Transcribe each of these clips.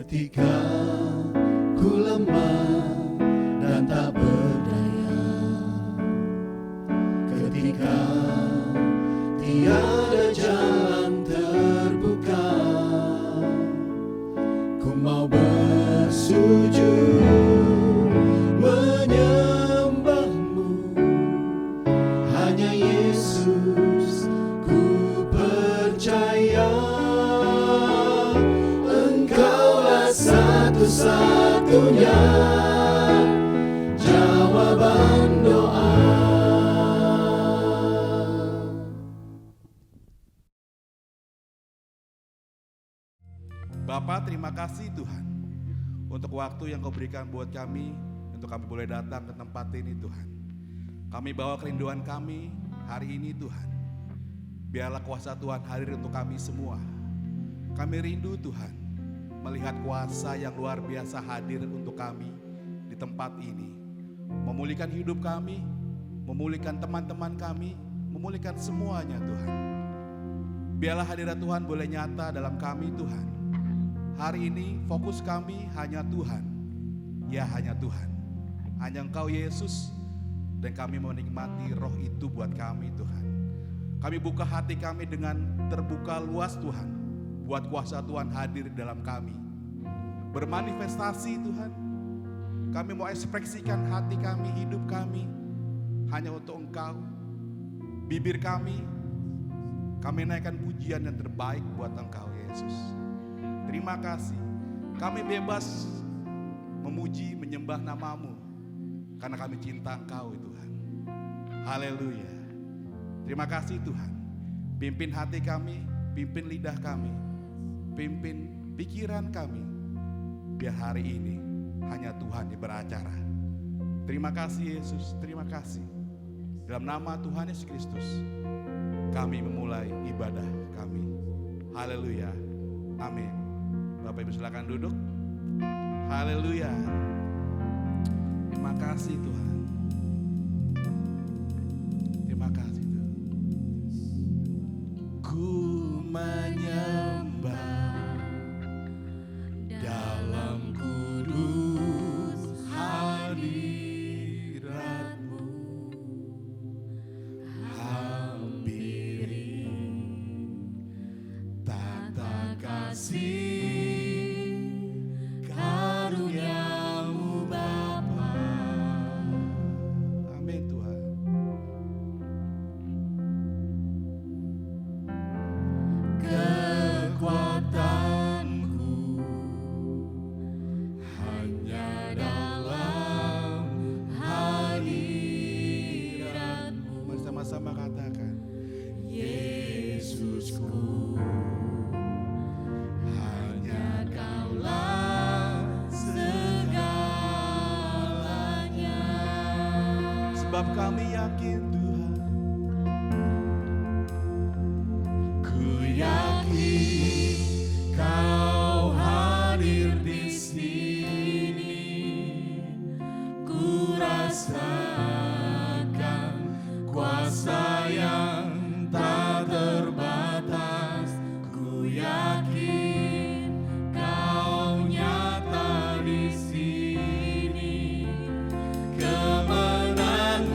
Ketika ku lemah dan tak berdaya, ketika tiada jalan terbuka, ku mau bersujud menyembahmu. Hanya Yesus ku percaya, Engkaulah satu-satunya jawaban doa. Bapa, terima kasih Tuhan untuk waktu yang Kau berikan buat kami, untuk kami boleh datang ke tempat ini Tuhan. Kami bawa kerinduan kami hari ini Tuhan. Biarlah kuasa Tuhan hadir untuk kami semua. Kami rindu Tuhan melihat kuasa yang luar biasa hadir untuk kami di tempat ini. Memulihkan hidup kami, memulihkan teman-teman kami, memulihkan semuanya Tuhan. Biarlah hadirat Tuhan boleh nyata dalam kami Tuhan. Hari ini fokus kami hanya Tuhan. Ya, hanya Tuhan. Hanya Engkau Yesus, dan kami menikmati roh itu buat kami Tuhan. Kami buka hati kami dengan terbuka luas Tuhan, buat kuasa Tuhan hadir dalam kami. Bermanifestasi Tuhan. Kami mau ekspresikan hati kami, hidup kami hanya untuk Engkau. Bibir kami naikkan pujian yang terbaik buat Engkau Yesus. Terima kasih. Kami bebas memuji, menyembah nama-Mu karena kami cinta Engkau Tuhan. Haleluya. Terima kasih Tuhan. Pimpin hati kami, pimpin lidah kami, pimpin pikiran kami. Biar hari ini hanya Tuhan yang beracara. Terima kasih Yesus, terima kasih. Dalam nama Tuhan Yesus Kristus, kami memulai ibadah kami. Haleluya. Amin. Bapak Ibu silakan duduk. Haleluya. Terima kasih Tuhan. Terima kasih Tuhan. Ku menyembah dalam kudus hadirat-Mu, hampiri tata kasih karunia-Mu Bapa. Amin Tuhan. Kekuatanku hanya dalam hadirat-Mu. Bersama-sama katakan, Yesusku, hanya Kaulah segalanya. sebab kami yakin Tuhan. Ku yakin Kau hadir di sini. Ku rasakan kuasa yang tak terbatas. Ku yakin Kau nyata di sini. Kemenangan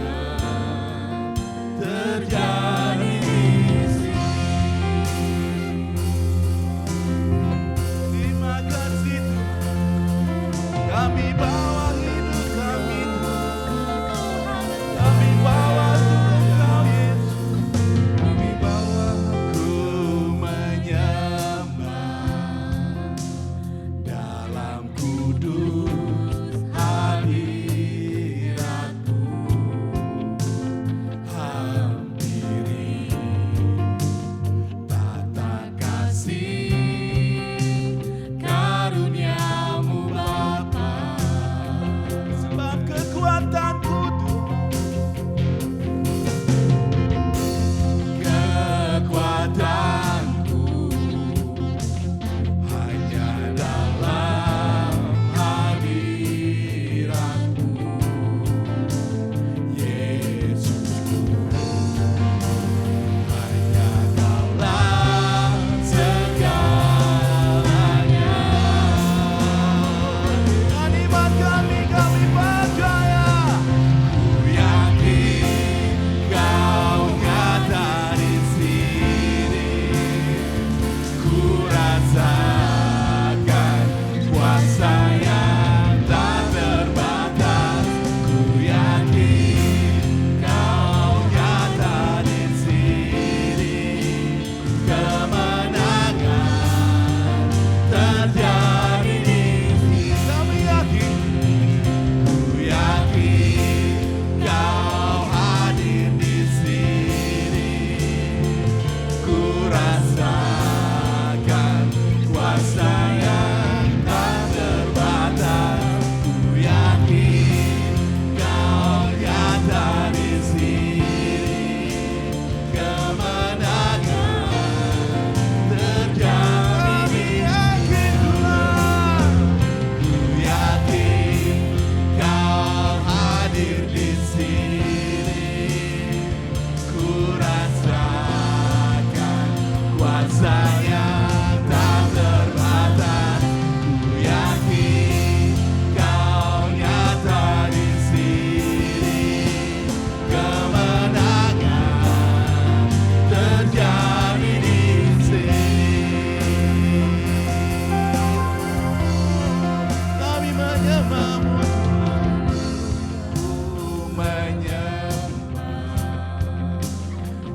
menyembah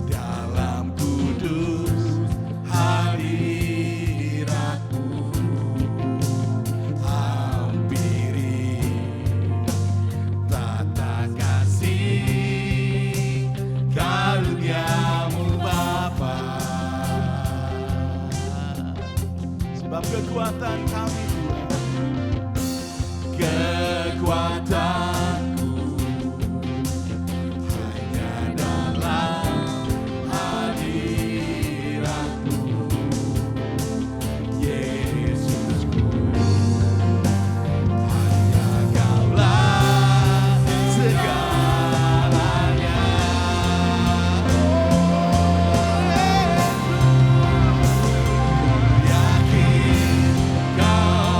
dalam kudus hadirat-Mu. Hampiri tata kasih karunia-Mu Bapa. Sebab kekuatan kami kekuatanku hanya dalam hadirat-Mu, Yesusku. Hanya Kaulah segalanya. Yakin Kau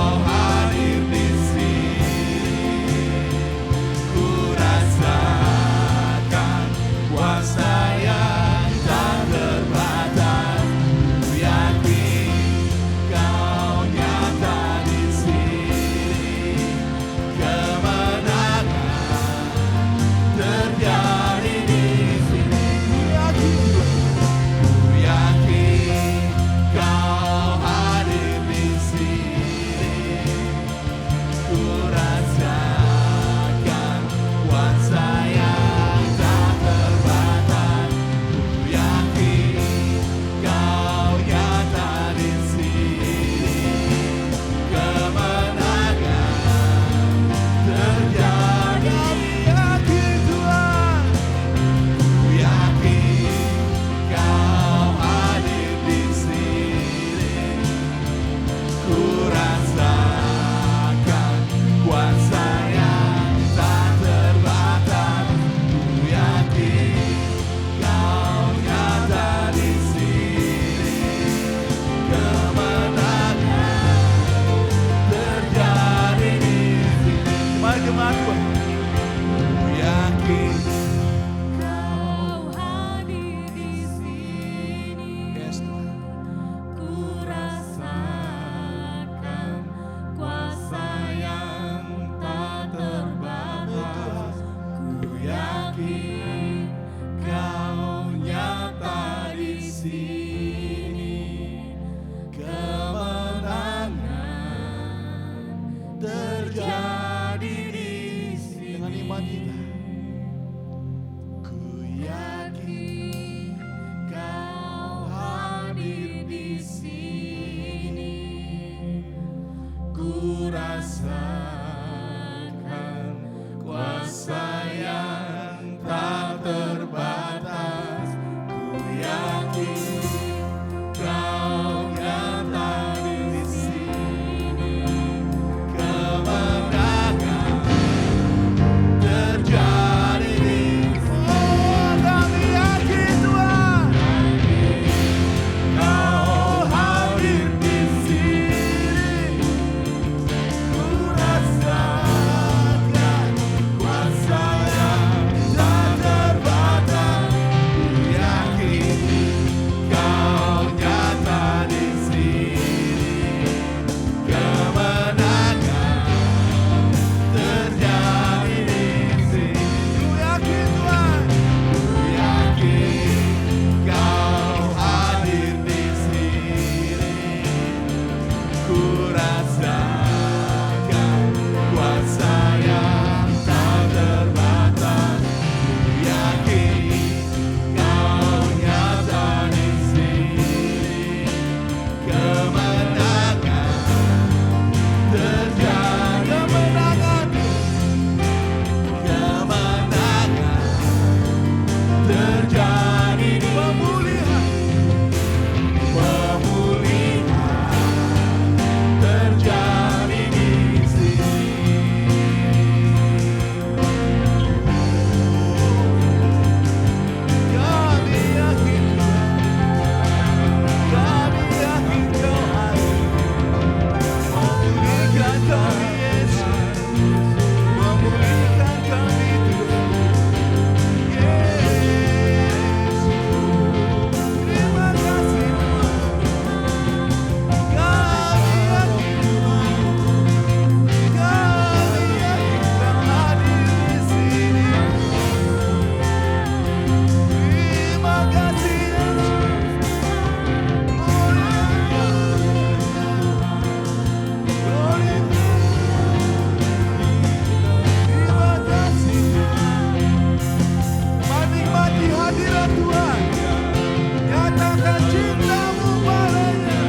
nyatakan cintamu padanya.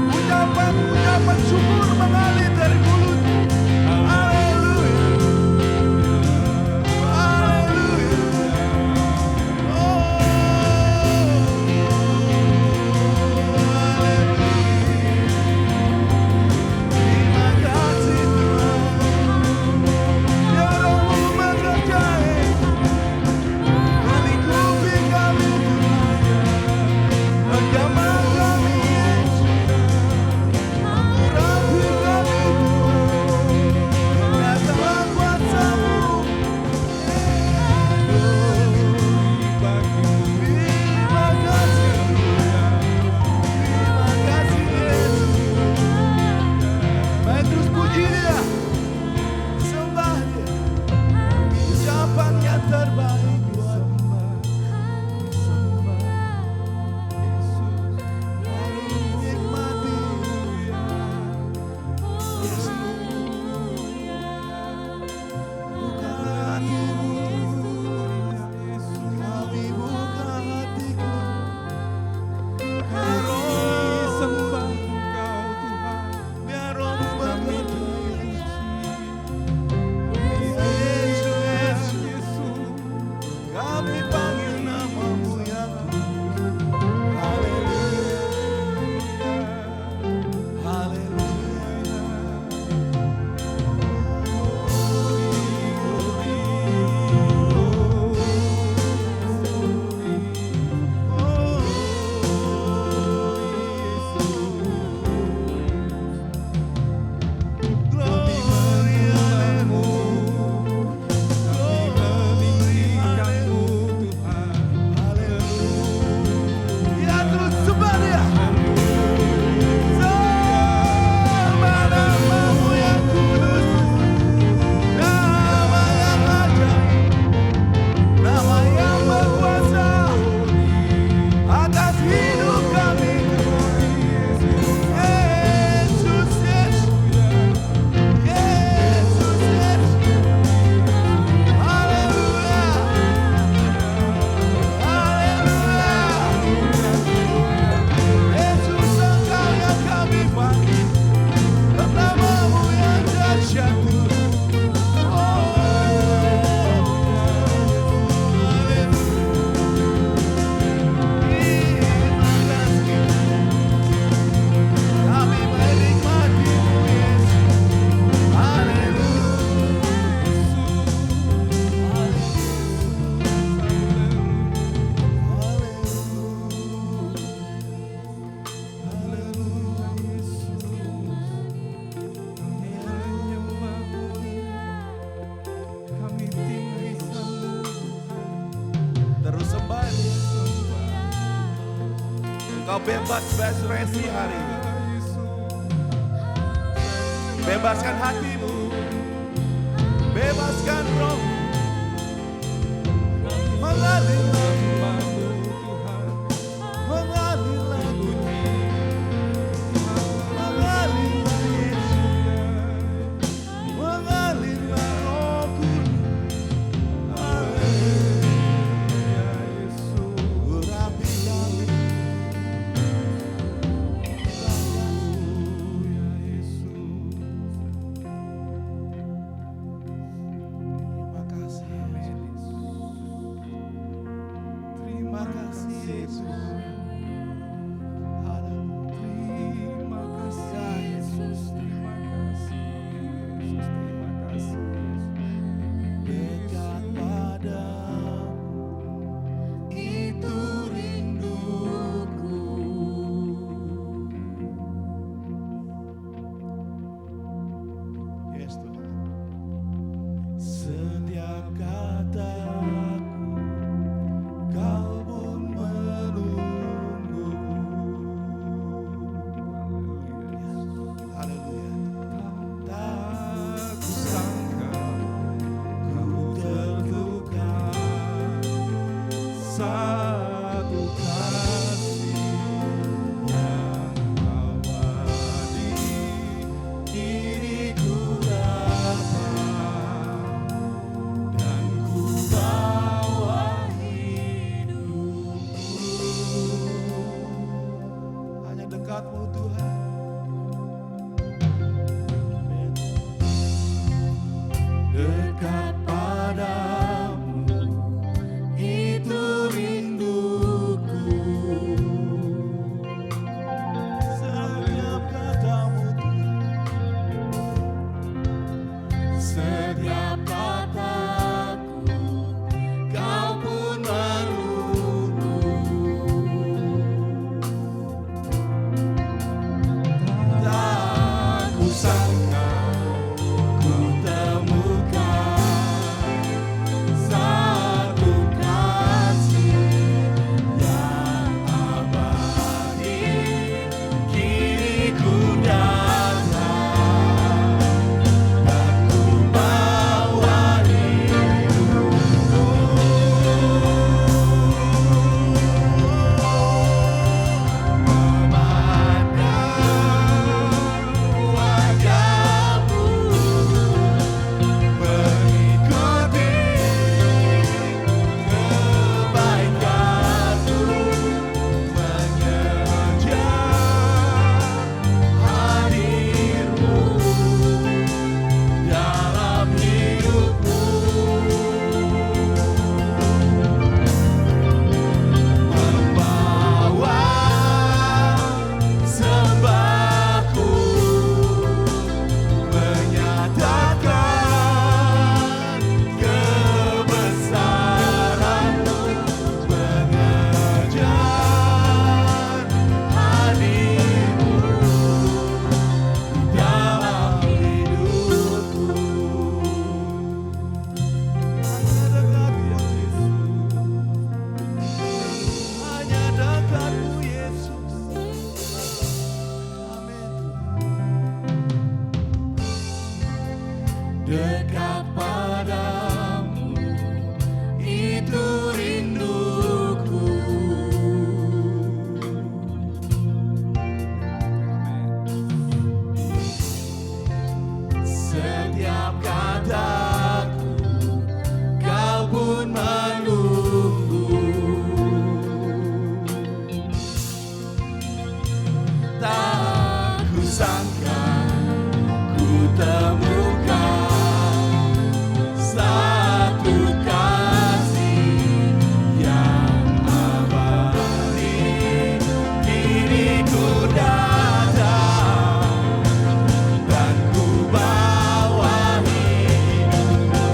Ucapan-ucapan syukur mengalir dari mulut. Haleluya. Haleluya. Oh. Terima kasih Tuhan. Ya Rohmu bekerja melingkupi kami Tuhan. Menjamah kami Yesus. Mengurapi kami Tuhan. Nyatakan kuasa-Mu. Terima kasih Tuhan. Terima kasih Yesus. Mari terus puji Dia, sembah Dia. Ucapan yang terbaik buat mari nikmati Yesus. Buka hatimu, kami buka hatiku. Biar Rohmu bekerja. Yesus, kami panggil nama-Mu yang kudus. Haleluya. Haleluya. Ya terus sembah Dia. Sembah nama-Mu yang kudus, nama yang ajaib, nama yang berkuasa atas hidup kami. Yesus, Yesus, Yesus, Yesus. Haleluya. Haleluya. Yesus, Engkau yang kami panggil, nama-Mu yang dahsyat. Oh, haleluya. Terima kasih. Kami menikmati-Mu, Yesus. Haleluya. Terus sembah Dia. Engkau bebas berekspresi hari ini. Bebaskan hatimu, bebaskan roh, mengalirlah, mengalirlah, mengalirlah Yesus, mengalirlah Roh Kudus. Haleluya. Urapi kami. Terima kasih Yesus. Haleluya. Terima kasih Yesus. Terima kasih Yesus. Terima kasih Yesus. Dekat padamu itu rinduku. Yes Tuhan. Setiap kataku Kau pun menunggu. Haleluya. Tak kusangka Kau tertukar satu kasih yang abadi. Diriku dapat dan ku bawa hidupku. menunggu. Tak kusangka ku temukan satu kasih yang abadi. Kini ku datang dan ku bawa hidupku.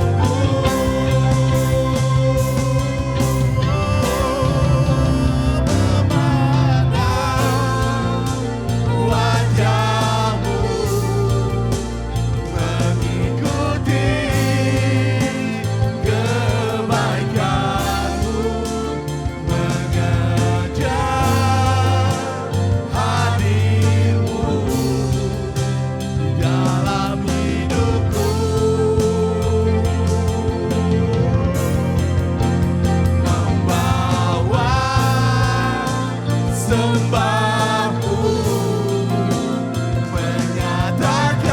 Memandang wajahmu, mengikuti kebaikanmu, mengejar hadirmu di dalam hidupku. Membawa sembahku, menyatakan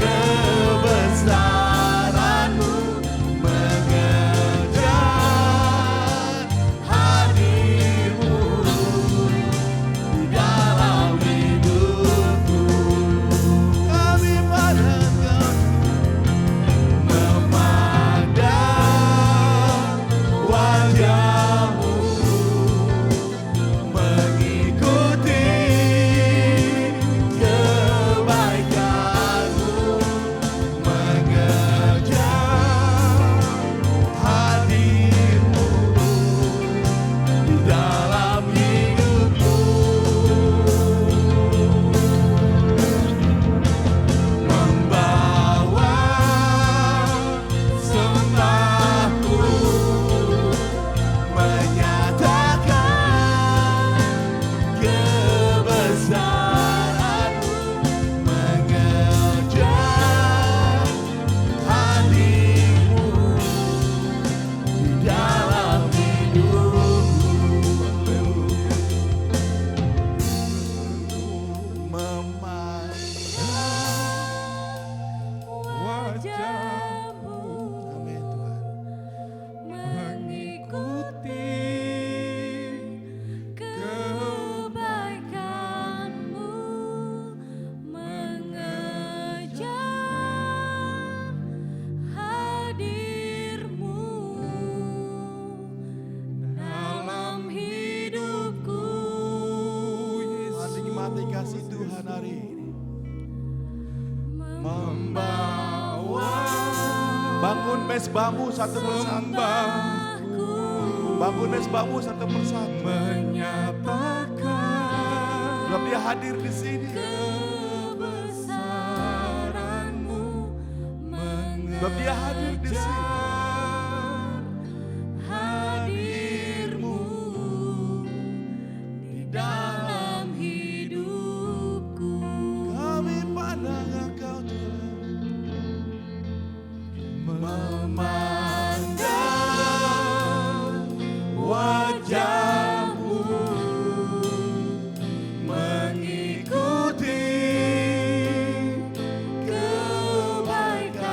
kebesaranmu, mengejar hadirmu di dalam hidupku. Kami pandang, memandang wajahmu, mengikuti kebaikanmu, mengejar hadirmu di dalam hidupku. Membawa sembahku, menyatakan kebesaranmu, mengejar hadirmu di dalam hidupku. Memandang wajahmu, amin Tuhan, mengikuti kebaikanmu, mengejar hadirmu dalam hidupku. Nikmati kasih Tuhan hari ini. Membawa Bangun mesbahmu satu persatu. Bangun mesbahmu satu persatu. menyatakan Sebab Dia hadir di sini. kebesaranmu, Sebab Dia hadir di sini. hadirmu di dalam hidupku. Kami pandang Engkau Tuhan. Memandang wajahmu, mengikuti kebaikanmu,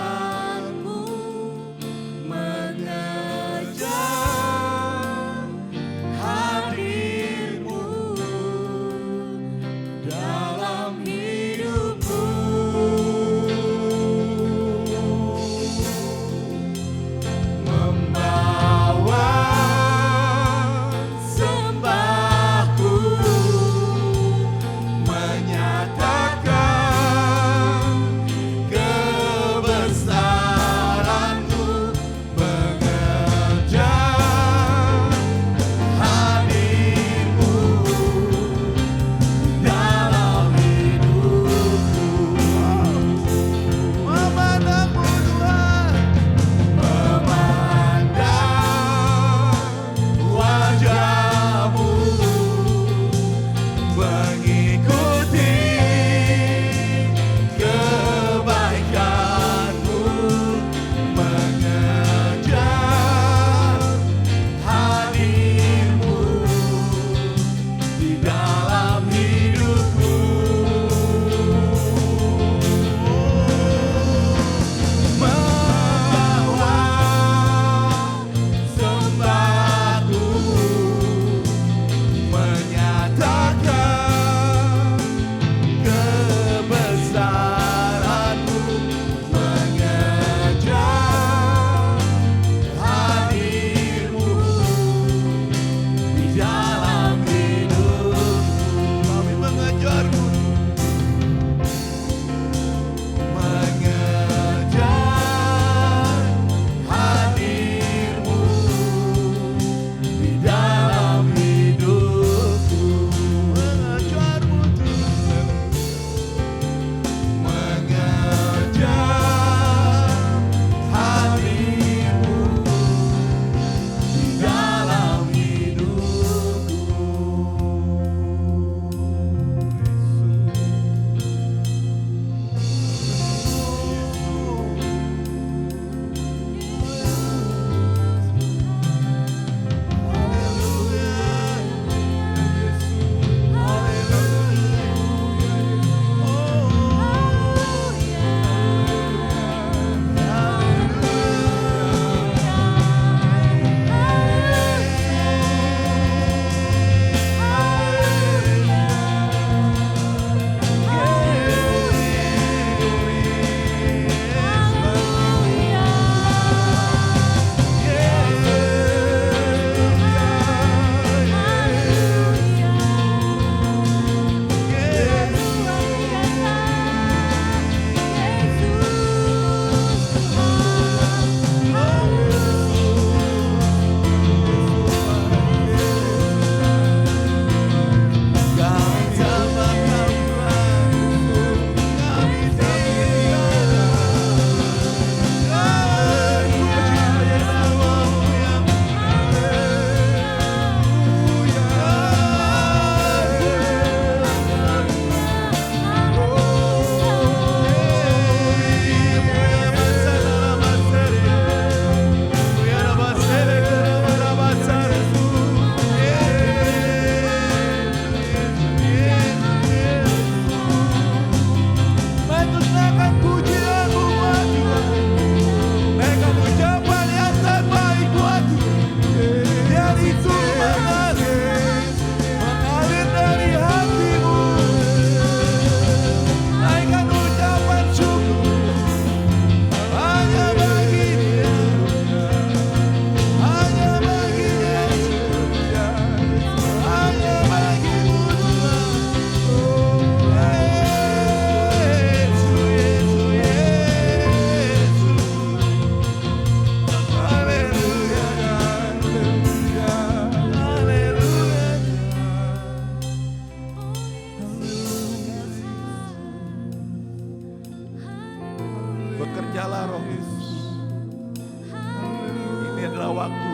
inilah waktumu.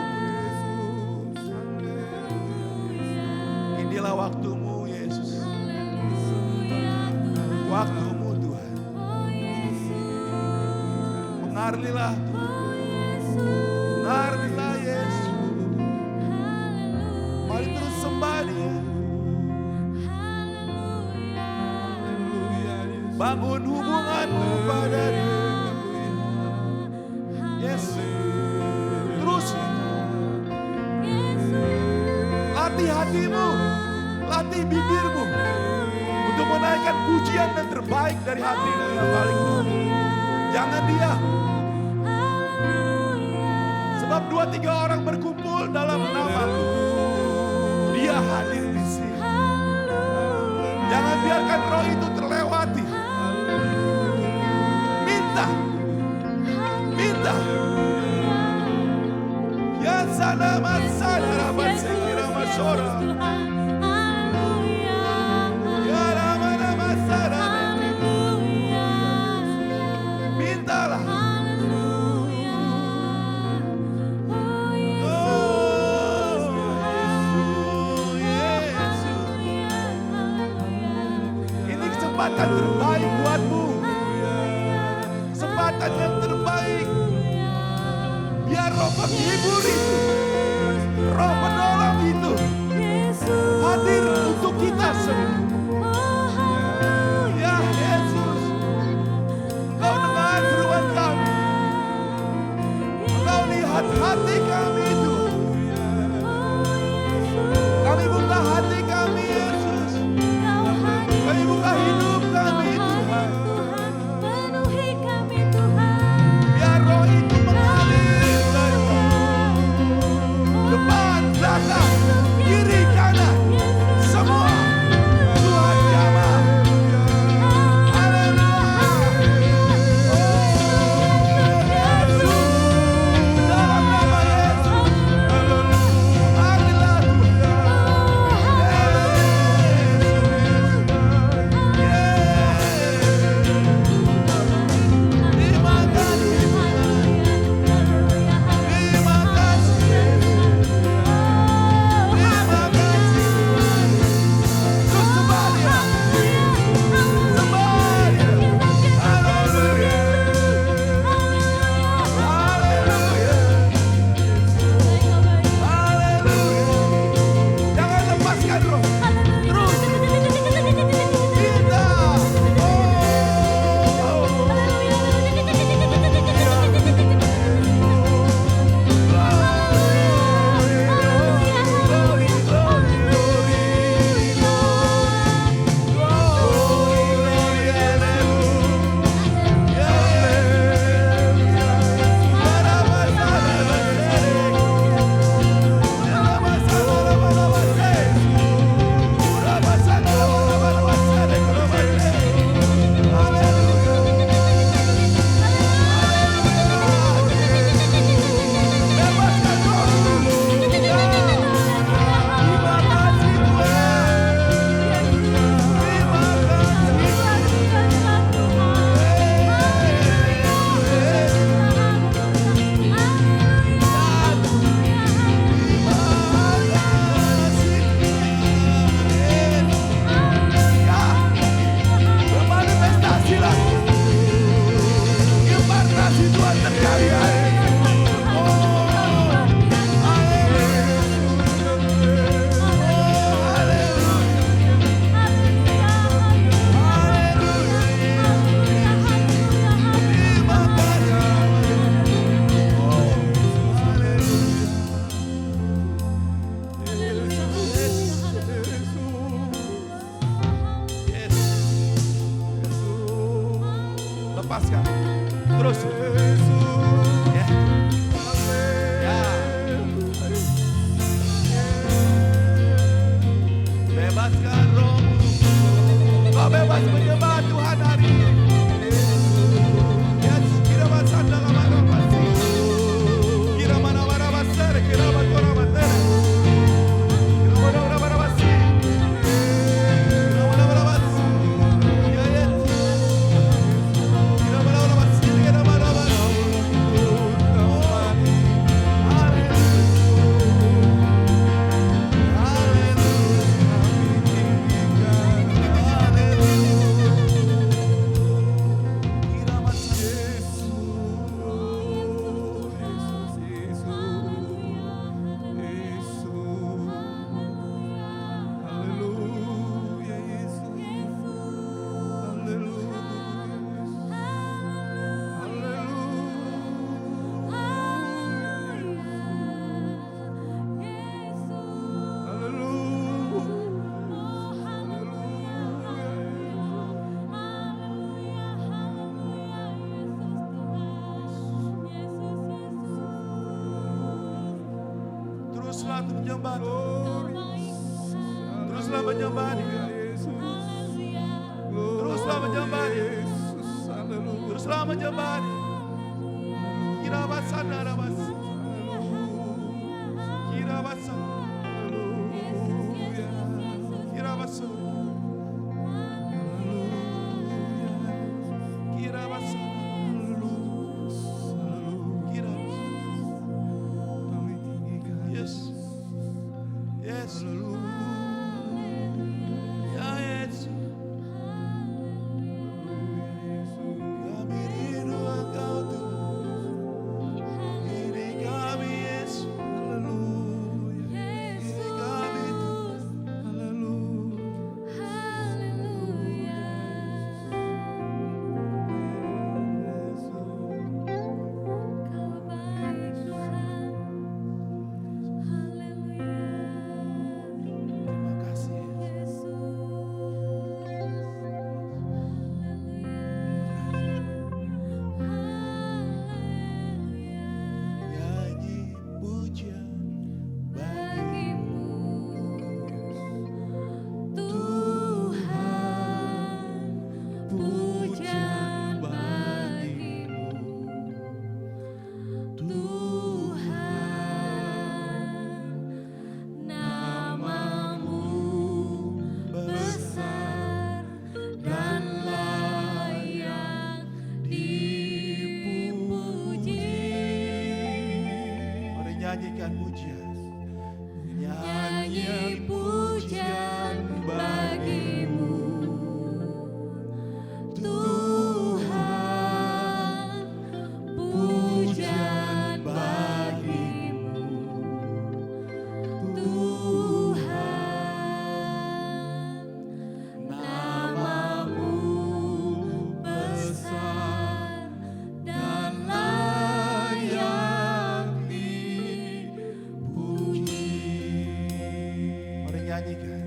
Inilah waktumu Yesus. Waktumu Tuhan. Mengarlilah Tuhan. Mengarlilah Yesus. Mari terus sembah Dia. Bangun hubunganmu pada Dia. Yes. Terus latih hatimu, latih bibirmu untuk menaikkan pujian dan terbaik dari hatimu yang paling dalam. Jangan diam. Sebab 2-3 orang berkumpul dalam namaku, Dia hadir di sini. Jangan biarkan roh itu terlewati. Minta. Minta. Ya sana masana rabat sekira masora. Ya ramana masara. Mintalah. Ini kesempatan terbaik buatmu. Kesempatan yang terbaik. Biar roh penghibur itu, roh penolong itu hadir untuk kita semua. Ya Yesus, Engkau dengar seruan kami. Engkau lihat hati kami itu. Kami buka hati kami Yesus. Kami buka hidup kami Tuhan. Biar roh itu mengalir dari depan, belakang, kiri, kanan. Semua Tuhan jamah. Haleluya. Oh Yesus. Dalam nama Yesus. teruslah menyembah Tuhan. Teruslah menyembah Dia. Teruslah menyembah Dia. Teruslah menyembah Dia. Kirabasana rabas. Kirabasana. Kirabasana. Yes. Yes. Ya Yesus. Kami rindu Engkau Tuhan. Ini kami Yesus. Ini kami Tuhan. Terima kasih. Nyanyi pujian bagimu Tuhan, pujian bagimu Tuhan, namamu besar dan layak dipuji. Mari nyanyikan pujian. Nyanyi pujian bagimu Tuhan, pujian bagimu Tuhan, namamu besar dan layak dipuji. Mari nyanyikan.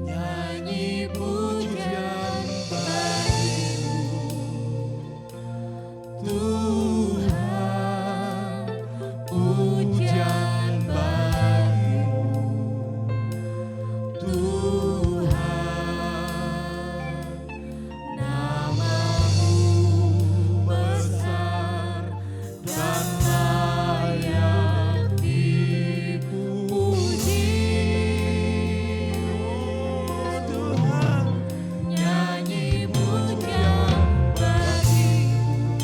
Nyanyi pujian bagimu Tuhan, pujian bagimu Tuhan, namamu besar dan layak dipuji. Tuhan. Nyanyi pujian bagimu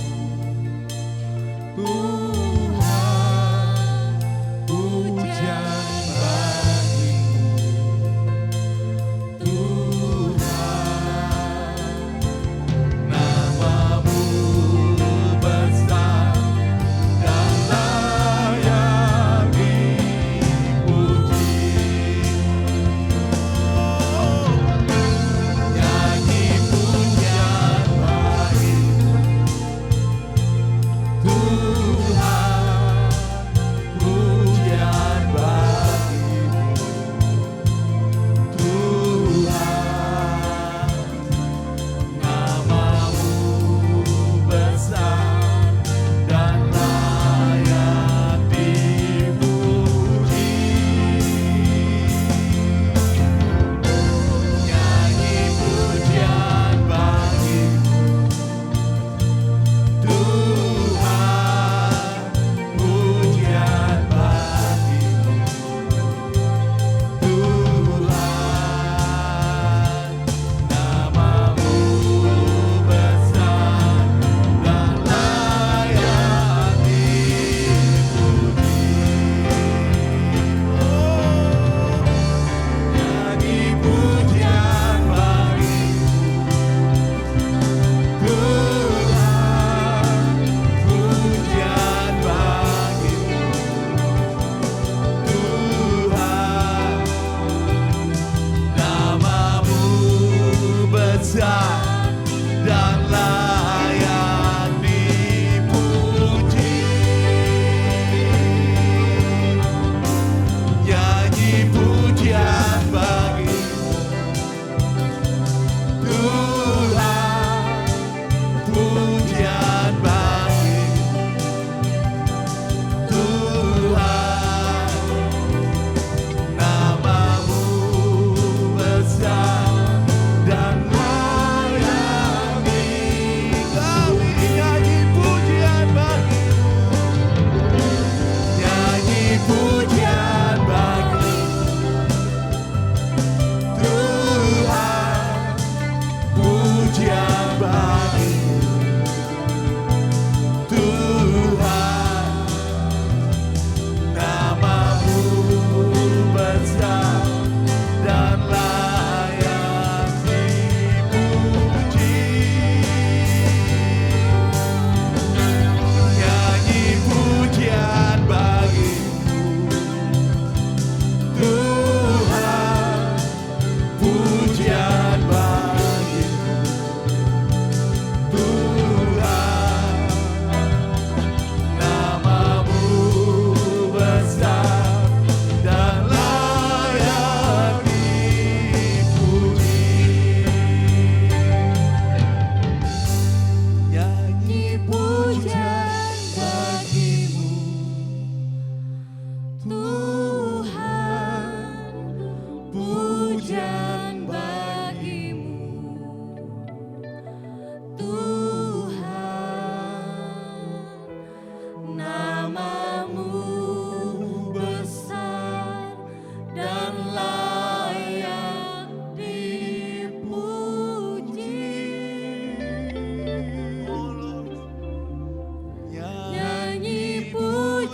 Tuhan, pujian bagimu Tuhan, namamu besar dan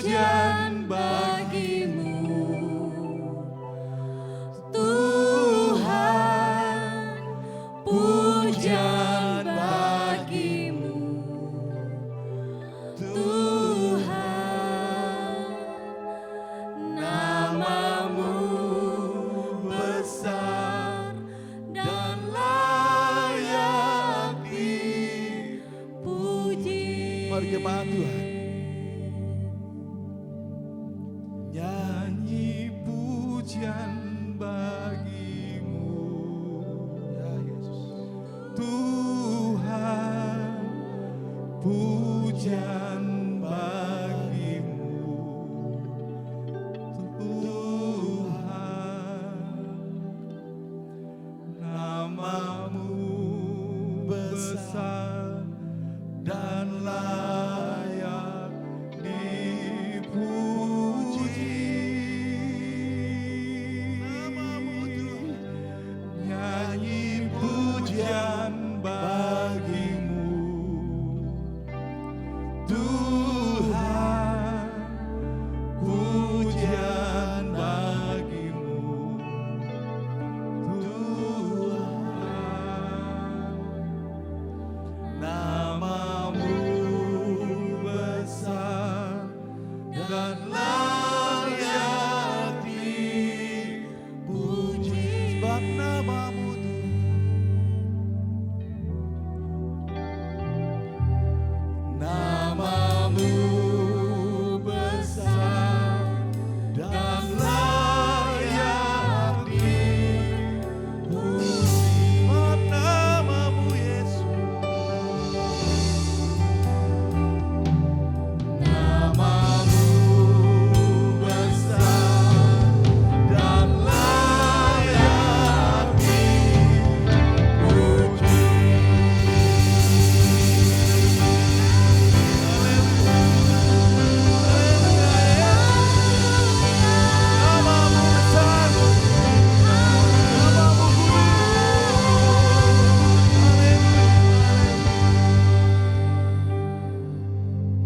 pujian bagimu, Tuhan, pujian bagimu, Tuhan, namamu besar dan layak dipuji. Mari jemaat Tuhan. Nyanyi pujian bagimu, Ya Yesus. Tuhan, pujian bagimu, Tuhan, namamu besar dan layak dipuji. Namamu Tuhan, nyanyi pujian bagimu, Tuhan, pujian bagimu, Tuhan, namamu besar dan layak dipuji. Sebab namamu Namamu besar dan layak dipuji. Sebab namamu Yesus. Namamu besar dan layak dipuji. Namamu besar. Namamu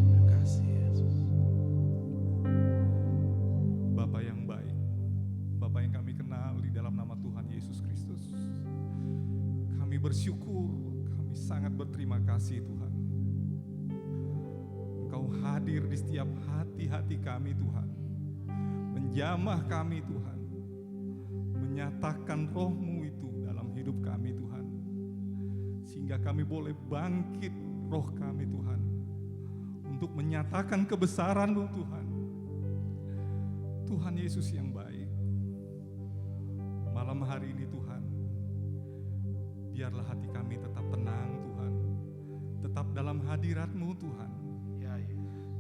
Terima kasih Yesus. Bapa yang baik, Bapa yang kami kenal di dalam nama Tuhan Yesus Kristus. Kami bersyukur, kami sangat berterima kasih Tuhan. Engkau hadir di setiap hati-hati kami Tuhan. Menjamah kami Tuhan. Menyatakan roh-Mu itu dalam hidup kami Tuhan. Sehingga kami boleh bangkit roh kami Tuhan. Untuk menyatakan kebesaran-Mu Tuhan. Tuhan Yesus yang baik, malam hari ini Tuhan, biarlah hati kami tetap tenang Tuhan, tetap dalam hadirat-Mu Tuhan. Ya, ya.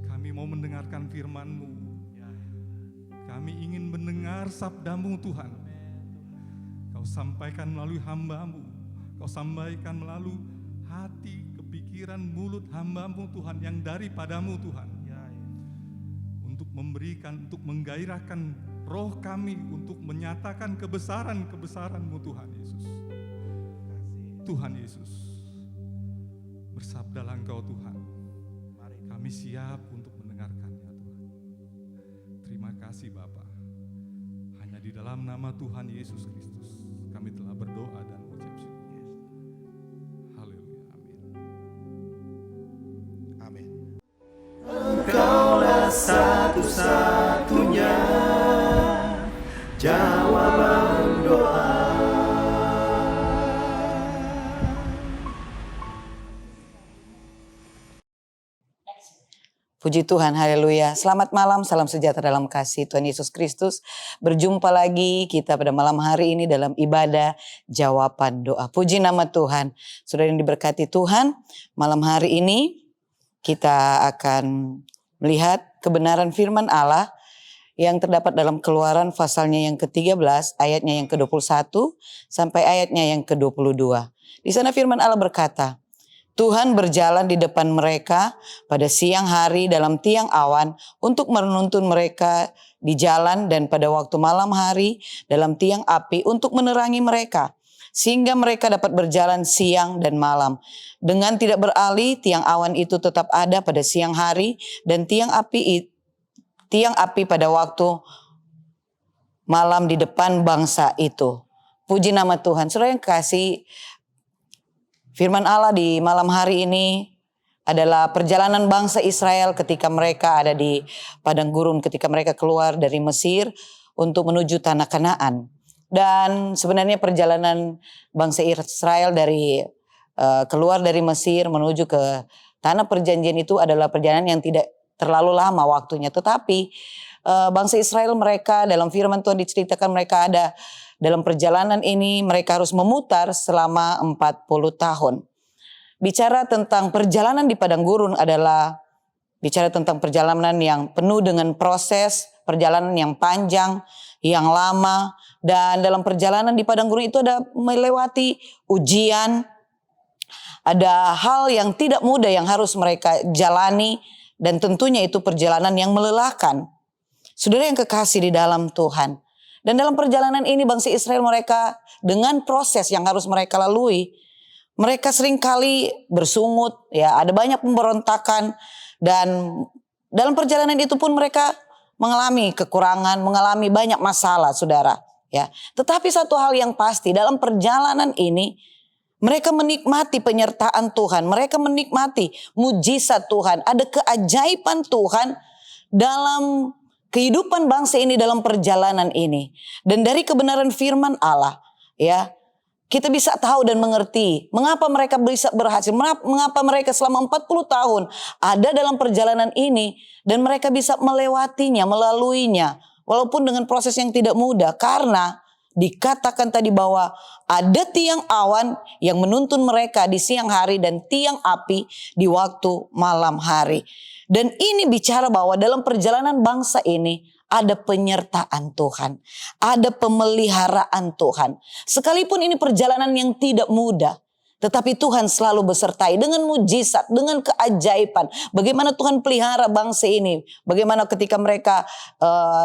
Kami mau mendengarkan firman-Mu, Ya, kami ingin mendengar sabda-Mu Tuhan. Kau sampaikan melalui hamba-Mu, Kau sampaikan melalui hati, kepikiran, mulut hamba-Mu Tuhan yang daripada-Mu Tuhan. ya, ya. Untuk memberikan, untuk menggairahkan roh kami untuk menyatakan kebesaran-kebesaran-Mu Tuhan Yesus. Tuhan Yesus, bersabdalah Engkau Tuhan, Mari kami siap untuk mendengarkannya Tuhan. Terima kasih Bapa. Hanya di dalam nama Tuhan Yesus Kristus kami telah berdoa dan mengucap syukur. Haleluya, amin. Amin. Engkaulah satu-satunya jawaban doa. Puji Tuhan, haleluya. Selamat malam, salam sejahtera dalam kasih Tuhan Yesus Kristus. Berjumpa lagi kita pada malam hari ini dalam ibadah jawaban doa. Puji nama Tuhan. Saudara yang diberkati Tuhan, malam hari ini kita akan melihat kebenaran firman Allah yang terdapat dalam Keluaran pasalnya yang ke-13, ayatnya yang ke-21 sampai ayatnya yang ke-22. Di sana firman Allah berkata, Tuhan berjalan di depan mereka pada siang hari dalam tiang awan untuk menuntun mereka di jalan, dan pada waktu malam hari dalam tiang api untuk menerangi mereka, sehingga mereka dapat berjalan siang dan malam. Dengan tidak beralih, tiang awan itu tetap ada pada siang hari, dan tiang api tiang api pada waktu malam di depan bangsa itu. Puji nama Tuhan. Saudara yang kasih, firman Allah di malam hari ini adalah perjalanan bangsa Israel ketika mereka ada di padang gurun, ketika mereka keluar dari Mesir untuk menuju tanah Kanaan. Dan sebenarnya perjalanan bangsa Israel dari keluar dari Mesir menuju ke tanah perjanjian itu adalah perjalanan yang tidak terlalu lama waktunya. Tetapi bangsa Israel, mereka dalam firman Tuhan diceritakan mereka ada dalam perjalanan ini, mereka harus memutar selama 40 tahun. Bicara tentang perjalanan di padang gurun adalah bicara tentang perjalanan yang penuh dengan proses, perjalanan yang panjang, yang lama. Dan dalam perjalanan di padang gurun itu ada melewati ujian, ada hal yang tidak mudah yang harus mereka jalani, dan tentunya itu perjalanan yang melelahkan. Saudara yang kekasih di dalam Tuhan. Dan dalam perjalanan ini bangsa Israel mereka dengan proses yang harus mereka lalui. Mereka seringkali bersungut, ya, ada banyak pemberontakan. Dan dalam perjalanan itu pun mereka mengalami kekurangan, mengalami banyak masalah, saudara. Ya. Tetapi satu hal yang pasti dalam perjalanan ini, mereka menikmati penyertaan Tuhan. Mereka menikmati mujizat Tuhan. Ada keajaiban Tuhan dalam kehidupan bangsa ini dalam perjalanan ini. Dan dari kebenaran firman Allah, ya, kita bisa tahu dan mengerti mengapa mereka bisa berhasil, mengapa mereka selama 40 tahun ada dalam perjalanan ini dan mereka bisa melewatinya, melaluinya walaupun dengan proses yang tidak mudah, karena dikatakan tadi bahwa ada tiang awan yang menuntun mereka di siang hari dan tiang api di waktu malam hari. Dan ini bicara bahwa dalam perjalanan bangsa ini ada penyertaan Tuhan, ada pemeliharaan Tuhan. Sekalipun ini perjalanan yang tidak mudah, tetapi Tuhan selalu besertai dengan mujizat, dengan keajaiban. Bagaimana Tuhan pelihara bangsa ini, bagaimana ketika mereka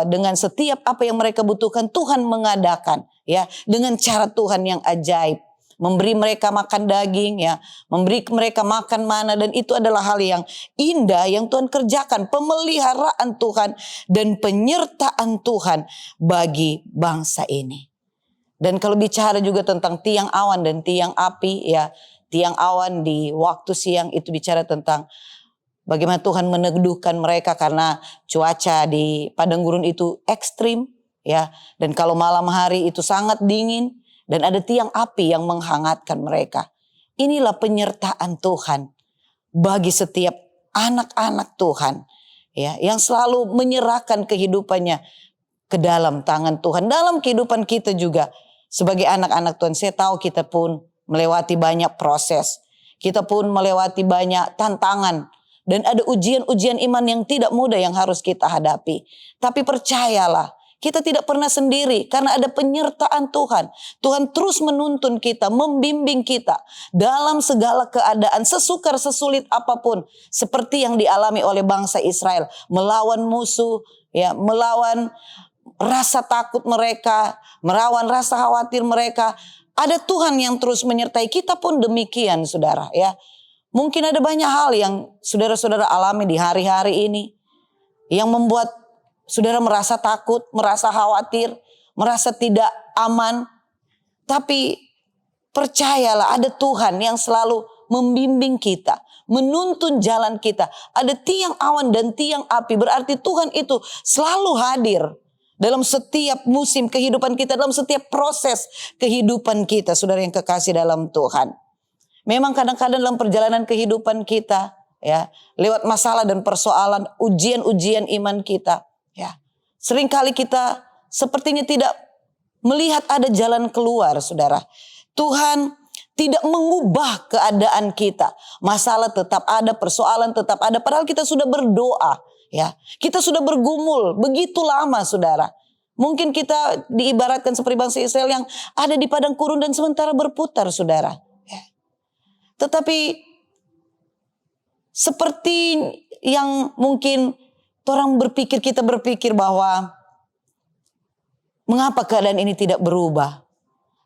dengan setiap apa yang mereka butuhkan Tuhan mengadakan, ya, dengan cara Tuhan yang ajaib. Memberi mereka makan daging, ya, memberi mereka makan mana, dan itu adalah hal yang indah yang Tuhan kerjakan, pemeliharaan Tuhan dan penyertaan Tuhan bagi bangsa ini. Dan kalau bicara juga tentang tiang awan dan tiang api, ya, tiang awan di waktu siang itu bicara tentang bagaimana Tuhan meneduhkan mereka karena cuaca di padang gurun itu ekstrim, ya, dan kalau malam hari itu sangat dingin. Dan ada tiang api yang menghangatkan mereka. Inilah penyertaan Tuhan bagi setiap anak-anak Tuhan, ya, yang selalu menyerahkan kehidupannya ke dalam tangan Tuhan. Dalam kehidupan kita juga sebagai anak-anak Tuhan, saya tahu kita pun melewati banyak proses. Kita pun melewati banyak tantangan. Dan ada ujian-ujian iman yang tidak mudah yang harus kita hadapi. Tapi percayalah, kita tidak pernah sendiri karena ada penyertaan Tuhan. Tuhan terus menuntun kita, membimbing kita dalam segala keadaan, sesukar sesulit apapun, seperti yang dialami oleh bangsa Israel, melawan musuh, ya, melawan rasa takut mereka, melawan rasa khawatir mereka. Ada Tuhan yang terus menyertai kita pun demikian, saudara, ya. Mungkin ada banyak hal yang saudara-saudara alami di hari-hari ini yang membuat saudara merasa takut, merasa khawatir, merasa tidak aman. Tapi percayalah ada Tuhan yang selalu membimbing kita, menuntun jalan kita. Ada tiang awan dan tiang api, berarti Tuhan itu selalu hadir dalam setiap musim kehidupan kita, dalam setiap proses kehidupan kita, saudara yang kekasih dalam Tuhan. Memang kadang-kadang dalam perjalanan kehidupan kita, ya, lewat masalah dan persoalan, ujian-ujian iman kita, ya, seringkali kita sepertinya tidak melihat ada jalan keluar, saudara. Tuhan tidak mengubah keadaan kita. Masalah tetap ada, persoalan tetap ada. Padahal kita sudah berdoa, ya. Kita sudah bergumul begitu lama, saudara. Mungkin kita diibaratkan seperti bangsa Israel yang ada di padang gurun dan sementara berputar, saudara. Ya. Tetapi seperti yang mungkin kita berpikir bahwa mengapa keadaan ini tidak berubah.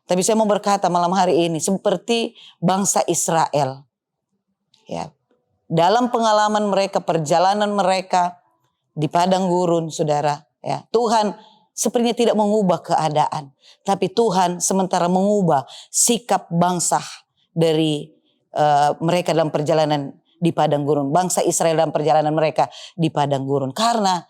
Tapi saya mau berkata malam hari ini seperti bangsa Israel. Ya. Dalam pengalaman mereka, perjalanan mereka di padang gurun, saudara. Ya, Tuhan sepertinya tidak mengubah keadaan, tapi Tuhan sementara mengubah sikap bangsa dari mereka dalam perjalanan di padang gurun. Bangsa Israel dalam perjalanan mereka di padang gurun. Karena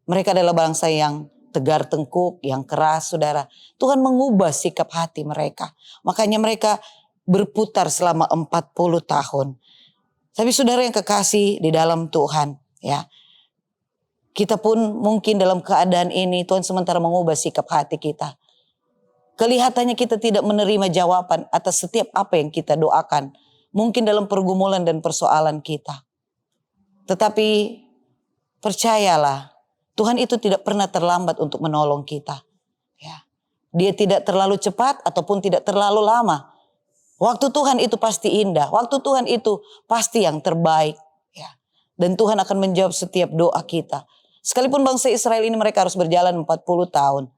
mereka adalah bangsa yang tegar tengkuk, yang keras, saudara. Tuhan mengubah sikap hati mereka. Makanya mereka berputar selama 40 tahun. Tapi saudara yang kekasih di dalam Tuhan, ya, kita pun mungkin dalam keadaan ini Tuhan sementara mengubah sikap hati kita. Kelihatannya kita tidak menerima jawaban atas setiap apa yang kita doakan. Mungkin dalam pergumulan dan persoalan kita. Tetapi percayalah, Tuhan itu tidak pernah terlambat untuk menolong kita. Ya. Dia tidak terlalu cepat ataupun tidak terlalu lama. Waktu Tuhan itu pasti indah. Waktu Tuhan itu pasti yang terbaik. Ya. Dan Tuhan akan menjawab setiap doa kita. Sekalipun bangsa Israel ini mereka harus berjalan 40 tahun.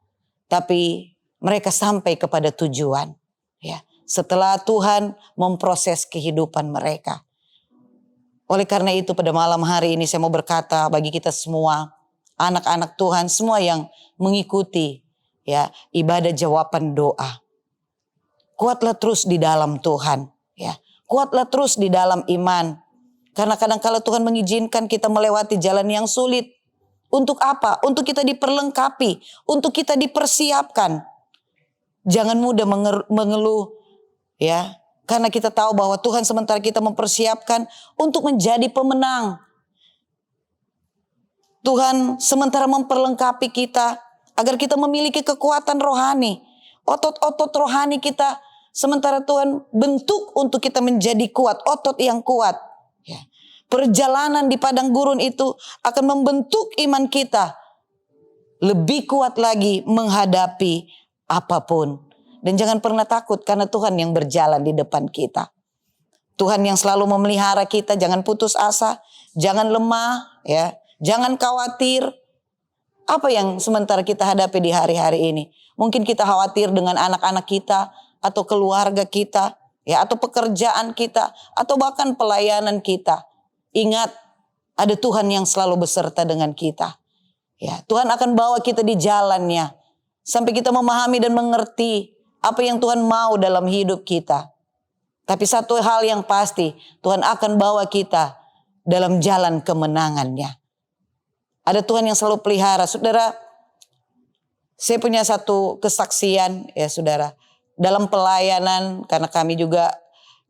Tapi mereka sampai kepada tujuan. Ya. Setelah Tuhan memproses kehidupan mereka. Oleh karena itu pada malam hari ini saya mau berkata bagi kita semua. Anak-anak Tuhan semua yang mengikuti ya ibadah jawaban doa. Kuatlah terus di dalam Tuhan. Ya. Kuatlah terus di dalam iman. Karena kadang-kala Tuhan mengizinkan kita melewati jalan yang sulit. Untuk apa? Untuk kita diperlengkapi. Untuk kita dipersiapkan. Jangan mudah mengeluh. Ya. Karena kita tahu bahwa Tuhan sementara kita mempersiapkan untuk menjadi pemenang. Tuhan sementara memperlengkapi kita. Agar kita memiliki kekuatan rohani. Otot-otot rohani kita. Sementara Tuhan bentuk untuk kita menjadi kuat. Otot yang kuat. Ya. Perjalanan di padang gurun itu akan membentuk iman kita. Lebih kuat lagi menghadapi apapun. Dan jangan pernah takut karena Tuhan yang berjalan di depan kita. Tuhan yang selalu memelihara kita. Jangan putus asa. Jangan lemah. Ya. Jangan khawatir. Apa yang sementara kita hadapi di hari-hari ini? Mungkin kita khawatir dengan anak-anak kita. Atau keluarga kita. Ya, atau pekerjaan kita. Atau bahkan pelayanan kita. Ingat, ada Tuhan yang selalu beserta dengan kita. Ya, Tuhan akan bawa kita di jalannya. Sampai kita memahami dan mengerti apa yang Tuhan mau dalam hidup kita. Tapi satu hal yang pasti, Tuhan akan bawa kita dalam jalan kemenangannya. Ada Tuhan yang selalu pelihara. Saudara, saya punya satu kesaksian ya saudara. Dalam pelayanan, karena kami juga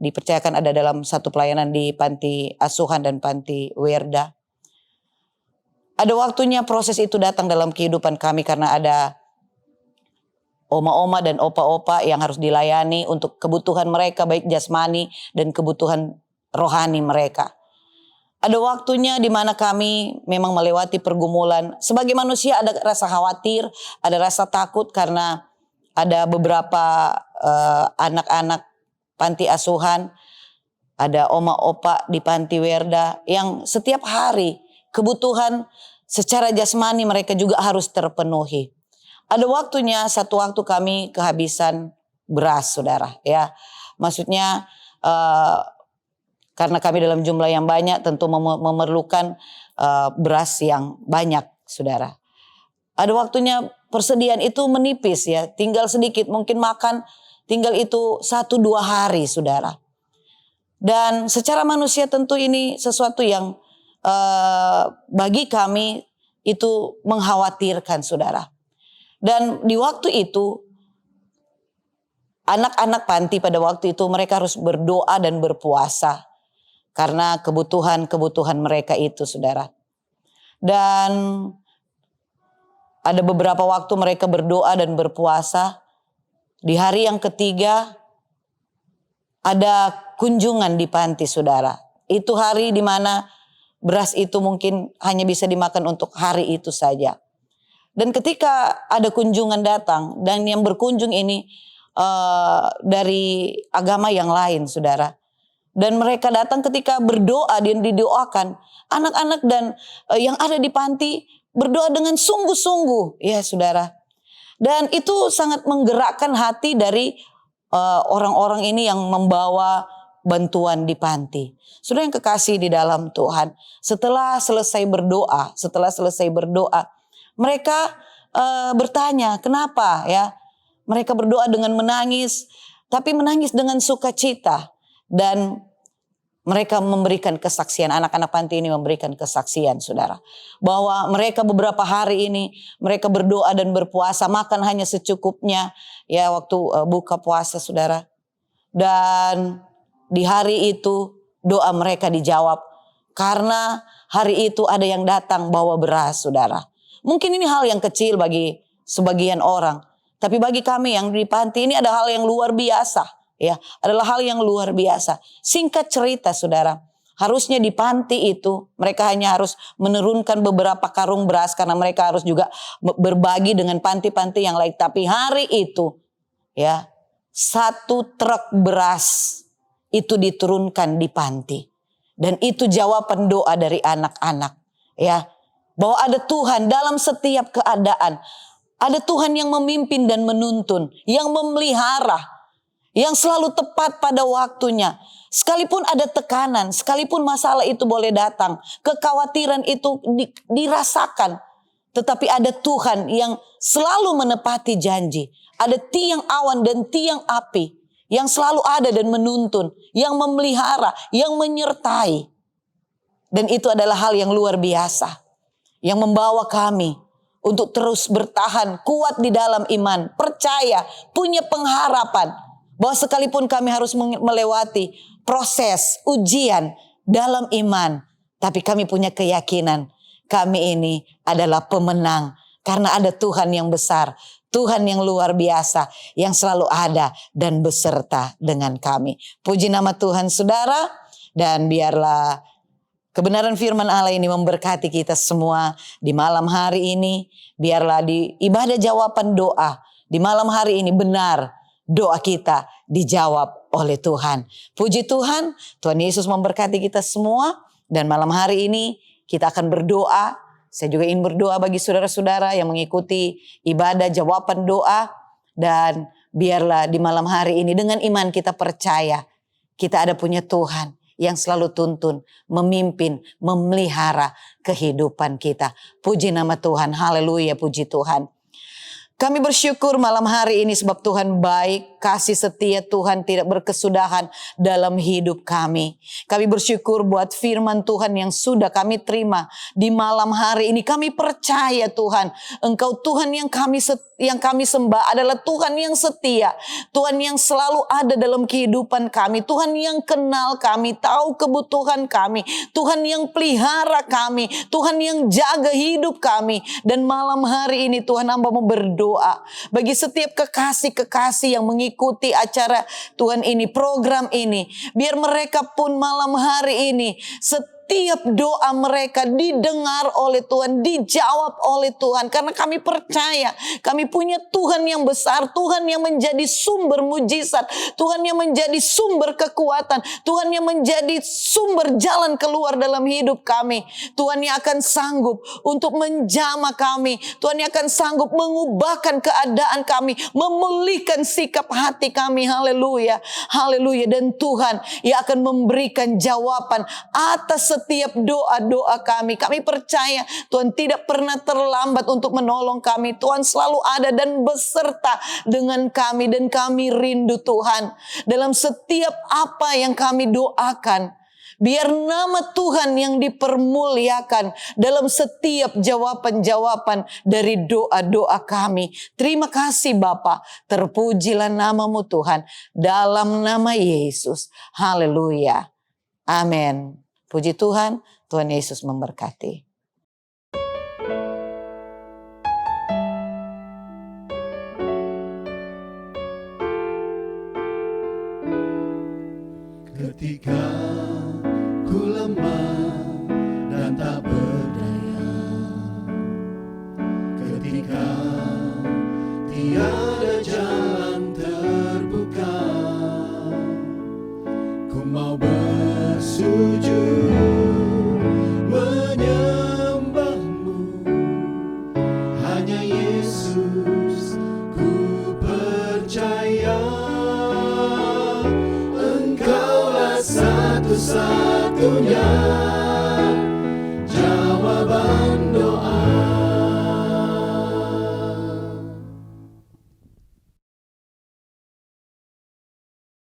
dipercayakan ada dalam satu pelayanan di panti asuhan dan panti werda. Ada waktunya proses itu datang dalam kehidupan kami karena ada oma-oma dan opa-opa yang harus dilayani untuk kebutuhan mereka baik jasmani dan kebutuhan rohani mereka. Ada waktunya di mana kami memang melewati pergumulan. Sebagai manusia ada rasa khawatir, ada rasa takut karena ada beberapa anak-anak panti asuhan, ada oma opa di panti werda yang setiap hari kebutuhan secara jasmani mereka juga harus terpenuhi. Ada waktunya satu waktu kami kehabisan beras saudara ya. Maksudnya karena kami dalam jumlah yang banyak tentu memerlukan beras yang banyak saudara. Ada waktunya persediaan itu menipis ya, tinggal sedikit mungkin makan tinggal itu 1-2 hari saudara. Dan secara manusia tentu ini sesuatu yang bagi kami itu mengkhawatirkan saudara. Dan di waktu itu anak-anak panti pada waktu itu mereka harus berdoa dan berpuasa. Karena kebutuhan mereka itu saudara. Dan ada beberapa waktu mereka berdoa dan berpuasa. Di hari yang ketiga ada kunjungan di panti saudara. Itu hari di mana beras itu mungkin hanya bisa dimakan untuk hari itu saja. Dan ketika ada kunjungan datang dan yang berkunjung ini dari agama yang lain saudara. Dan mereka datang ketika berdoa dan didoakan. Anak-anak dan yang ada di panti berdoa dengan sungguh-sungguh. Ya saudara. Dan itu sangat menggerakkan hati dari orang-orang ini yang membawa bantuan di panti. Saudara yang kekasih di dalam Tuhan, setelah selesai berdoa, mereka bertanya, kenapa ya? Mereka berdoa dengan menangis, tapi menangis dengan sukacita. Dan mereka memberikan kesaksian, anak-anak panti ini memberikan kesaksian, saudara. Bahwa mereka beberapa hari ini, mereka berdoa dan berpuasa, makan hanya secukupnya. Ya, waktu buka puasa, saudara. Dan di hari itu, doa mereka dijawab. Karena hari itu ada yang datang bawa beras, saudara. Mungkin ini hal yang kecil bagi sebagian orang. Tapi bagi kami yang di panti ini ada hal yang luar biasa. Ya, adalah hal yang luar biasa. Singkat cerita, saudara. Harusnya di panti itu mereka hanya harus menurunkan beberapa karung beras. Karena mereka harus juga berbagi dengan panti-panti yang lain. Tapi hari itu, ya, 1 truk beras itu diturunkan di panti. Dan itu jawaban doa dari anak-anak. Ya, bahwa ada Tuhan dalam setiap keadaan. Ada Tuhan yang memimpin dan menuntun, yang memelihara, yang selalu tepat pada waktunya. Sekalipun ada tekanan, sekalipun masalah itu boleh datang, kekhawatiran itu dirasakan. Tetapi ada Tuhan yang selalu menepati janji. Ada tiang awan dan tiang api yang selalu ada dan menuntun, yang memelihara, yang menyertai. Dan itu adalah hal yang luar biasa, yang membawa kami untuk terus bertahan, kuat di dalam iman, percaya, punya pengharapan. Bahwa sekalipun kami harus melewati proses, ujian dalam iman. Tapi kami punya keyakinan, kami ini adalah pemenang. Karena ada Tuhan yang besar, Tuhan yang luar biasa, yang selalu ada dan beserta dengan kami. Puji nama Tuhan, saudara. Dan biarlah kebenaran firman Allah ini memberkati kita semua di malam hari ini. Biarlah di ibadah jawaban doa di malam hari ini benar doa kita dijawab oleh Tuhan. Puji Tuhan, Tuhan Yesus memberkati kita semua. Dan malam hari ini kita akan berdoa. Saya juga ingin berdoa bagi saudara-saudara yang mengikuti ibadah jawaban doa. Dan biarlah di malam hari ini dengan iman kita percaya kita ada punya Tuhan yang selalu tuntun, memimpin, memelihara kehidupan kita. Puji nama Tuhan, haleluya, puji Tuhan. Kami bersyukur malam hari ini sebab Tuhan baik, kasih setia Tuhan tidak berkesudahan dalam hidup kami. Kami bersyukur buat firman Tuhan yang sudah kami terima di malam hari ini. Kami percaya Tuhan, Engkau Tuhan yang kami sembah adalah Tuhan yang setia. Tuhan yang selalu ada dalam kehidupan kami. Tuhan yang kenal kami, tahu kebutuhan kami. Tuhan yang pelihara kami. Tuhan yang jaga hidup kami. Dan malam hari ini Tuhan hamba mau berdoa bagi setiap kekasih-kekasih yang mengikuti acara Tuhan ini, program ini. Biar mereka pun malam hari ini setiap doa mereka didengar oleh Tuhan, dijawab oleh Tuhan. Karena kami percaya kami punya Tuhan yang besar, Tuhan yang menjadi sumber mujizat, Tuhan yang menjadi sumber kekuatan, Tuhan yang menjadi sumber jalan keluar dalam hidup kami. Tuhan yang akan sanggup untuk menjamah kami, Tuhan yang akan sanggup mengubahkan keadaan kami, memulihkan sikap hati kami. Haleluya, haleluya. Dan Tuhan yang akan memberikan jawaban atas setiap doa-doa kami. Kami percaya Tuhan tidak pernah terlambat untuk menolong kami. Tuhan selalu ada dan beserta dengan kami. Dan kami rindu Tuhan dalam setiap apa yang kami doakan. Biar nama Tuhan yang dipermuliakan dalam setiap jawaban-jawaban dari doa-doa kami. Terima kasih Bapa. Terpujilah namamu Tuhan. Dalam nama Yesus. Haleluya. Amin. Puji Tuhan, Tuhan Yesus memberkati. Ketika ku lemah dan tak berdaya, ketika tiada jalan terbuka, ku mau bersujud menyembahmu, hanya Yesus ku percaya. Engkaulah sesungguhnya